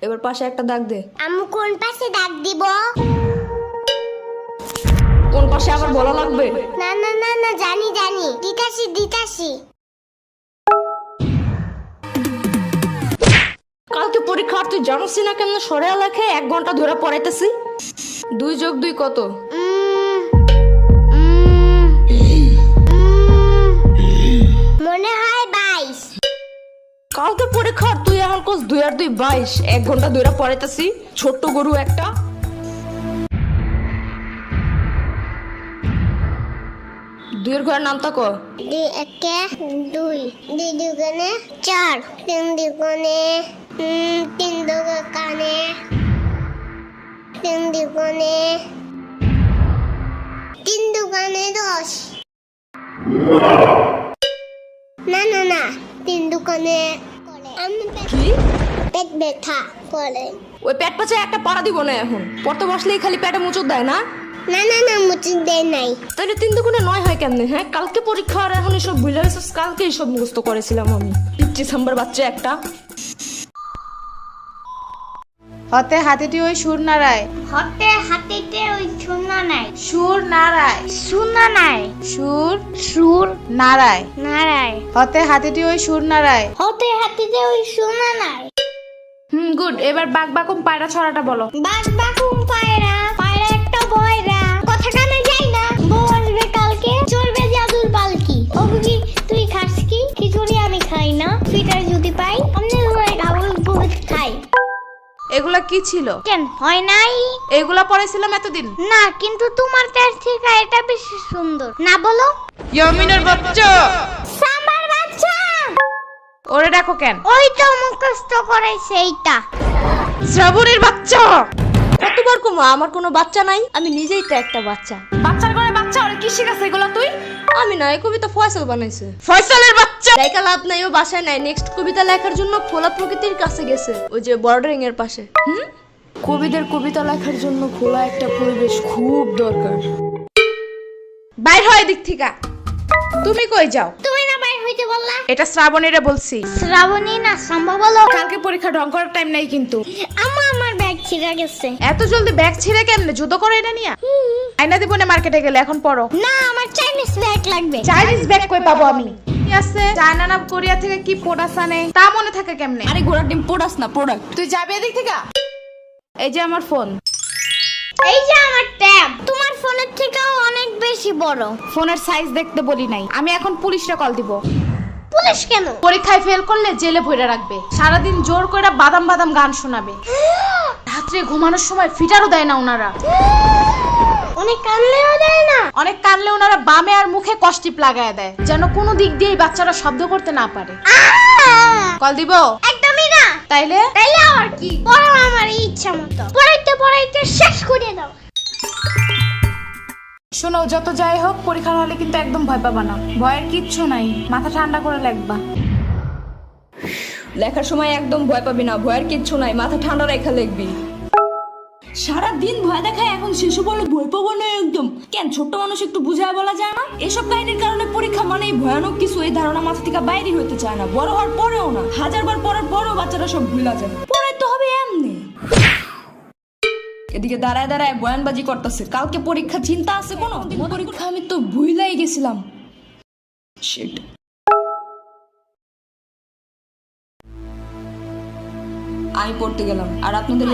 এবার পাশে একটা দাগ দে। আমি কোন পাশে দাগ দিব? কোন পাশে আবার বলা লাগবে? না না না না, জানি জানি, দিতাছি। কালকে পরীক্ষা, তুই জানিস না কেমন সরে লেখে 1 ঘন্টা ধরে পড়াইতেছি। 2 + 2 কত? মনে হয় 22। কালকে পরীক্ষা, তুই এখন কোস 2 আর 2 22। 1 ঘন্টা ধরে পড়াইতেছি, ছোট্ট গরু একটা। দুইয়ের ঘরের নামটা ক? 2 1 2 2 দুগুণে 4 3 দুগুণে 3 দুগুণে 3 দুগুণে 3 দুগুণে 10। না না না, 3 দুগুণে আমি কি? পেট ব্যথা করে। ওই পেট পাচে একটা পাড়া দিব না এখন। পড়তে বসলেই খালি পেটে মুচড় দেয় না? না না না, মুচি দেয় নাই। তাহলে 3 দুগুণে 9 হয় কেমনে? হ্যাঁ, কালকে পরীক্ষা আর এখন এসব ভুলে গেছিস? কালকে এইসব মুখস্থ করেছিলাম আমি। পিচ্চি সাম্বার বাচ্চা একটা। হতে হাতিটি ওই সুর নাড়ায়। হতে হাতিতে ওই শূন্য নাই। সুর নাড়ায়। শূন্য নাই। সুর নাড়ায়। নারায়। হতে হাতিটি ওই সুর নাড়ায়। হতে হাতিতে ওই শূন্য নাই। গুড। এবার বাক বাকুম পায়রা ছড়াটা বলো। বাঘ বাকুম পায়রা, পায়রা একটা বয়রা, কথা কানে যাই না, বউ আসবে কালকে, চলবে জাদুর পালকি। ও বুঝি তুই খাস কি? খিচুড়ি আমি খাই না, পিঠার যদি পাই আমি ডাবল বহুত খাই। এগুলা কি ছিল? কেন হয় নাই? এগুলা পড়েছিলাম এতদিন। না, কিন্তু তোমার তার থেকে এটা বেশি সুন্দর। না বলো? ইয়ামিনের বাচ্চা, সাম্বার বাচ্চা। ওরে দেখো কেন? ওই তো মুখস্থ করাইছে এইটা। শ্রাবণীর বাচ্চা। কতবার কমা, আমার কোনো বাচ্চা নাই, আমি নিজেই তো একটা বাচ্চা। বাচ্চার ঘরে বাচ্চা, আর কি শিখাছে এগুলা তুই? আমি না, এই কবিতা ফয়সাল বানাইছে। ফয়সালের বাচ্চা। লেখা লাভ নাই, ও বাসায় নাই। নেক্সট কবিতা লেখার জন্য খোলা প্রকৃতির কাছে গেছে, ওই যে বর্ডারিং এর পাশে। কবিদের কবিতা লেখার জন্য খোলা একটা পরিবেশ খুব দরকার। বাইর হয় দিক থেকে। তুমি কই যাও? তুমি না বাইর হইতে বললা? এটা শ্রাবণীরে বলছি। শ্রাবণী না, সম্ভব বলো। কালকে পরীক্ষা ঢং করার টাইম নাই কিন্তু। আমার ব্যাগ ছিঁড়ে গেছে। এত জলদি ব্যাগ ছিঁড়ে কেমনে? যুদ্ধ করো এটা নিয়া। আইনা দিব না মার্কেটে গেলে, এখন পড়ো। না, আমার চাইনিজ ব্যাগ লাগবে। চাইনিজ ব্যাগ কই পাবো আমি? কি আছে চায়না না কোরিয়া থেকে কি প্রোডাক্ট আনে, তা মনে থাকে কেমনে? আরে ঘোড়ার ডিম প্রোডাক্ট না, প্রোডাক্ট। তুই যাবে এদিক থেকে। এই যে আমার ফোন। এই যে আমার ট্যাব, তোমার ফোনের থেকেও অনেক বেশি বড়। ফোনের সাইজ দেখতে বলি নাই। আমি এখন পুলিশে কল দিব। পুলিশ কেন? পরীক্ষায় ফেল করলে জেলে ভরে রাখবে, সারাদিন জোর করে বাদাম বাদাম গান শোনাবে, রাত্রে ঘুমানোর সময় ফিটারও দেয় না ওনারা। অনেক কানলেও দেয় না। অনেক কানলে ওনারা বামে আর মুখে কষ্টিপ লাগায় দেয়, যেন কোনো দিক দিয়ে বাচ্চারা শব্দ করতে না পারে। কল দিব? একদমই না। তাইলে আর কি? পড়ো আমার ইচ্ছা মতো, পড়াইতে শেষ করে দাও। শোনো, যত যাই হোক পরীক্ষার হলে কিন্তু একদম ভয় পাবা না। ভয়ের কিচ্ছু নাই, মাথা ঠান্ডা করে লিখবা। লেখার সময় একদম ভয় পাবি না, ভয়ের কিচ্ছু নাই, মাথা ঠান্ডা রেখে লিখবি। সারাদিন ভয় দেখায়, এখন শেষে বলে ভয় পাবো না একদম। কেন, ছোট্ট মানুষ একটু বুঝায় বলা যায় না? এসব কাহিনীর কারণে পরীক্ষা মানেই ভয়ানক কিছু, এই ধারণা মাথা থেকে বাইরে হতে চায় না। বড় হওয়ার পরেও না, 1000 বার পড়ার পরেও বাচ্চারা সব ভুলা যায়। পড়াই তো হবে এমনি। এদিকে দাঁড়ায় দাঁড়ায় বয়ানবাজি করতেছে। কালকে পরীক্ষা, চিন্তা আছে কোনো? পরীক্ষা আমি তো ভুলাই গেছিলাম। শিট। আমি পড়তে গেলাম আর আপনাদের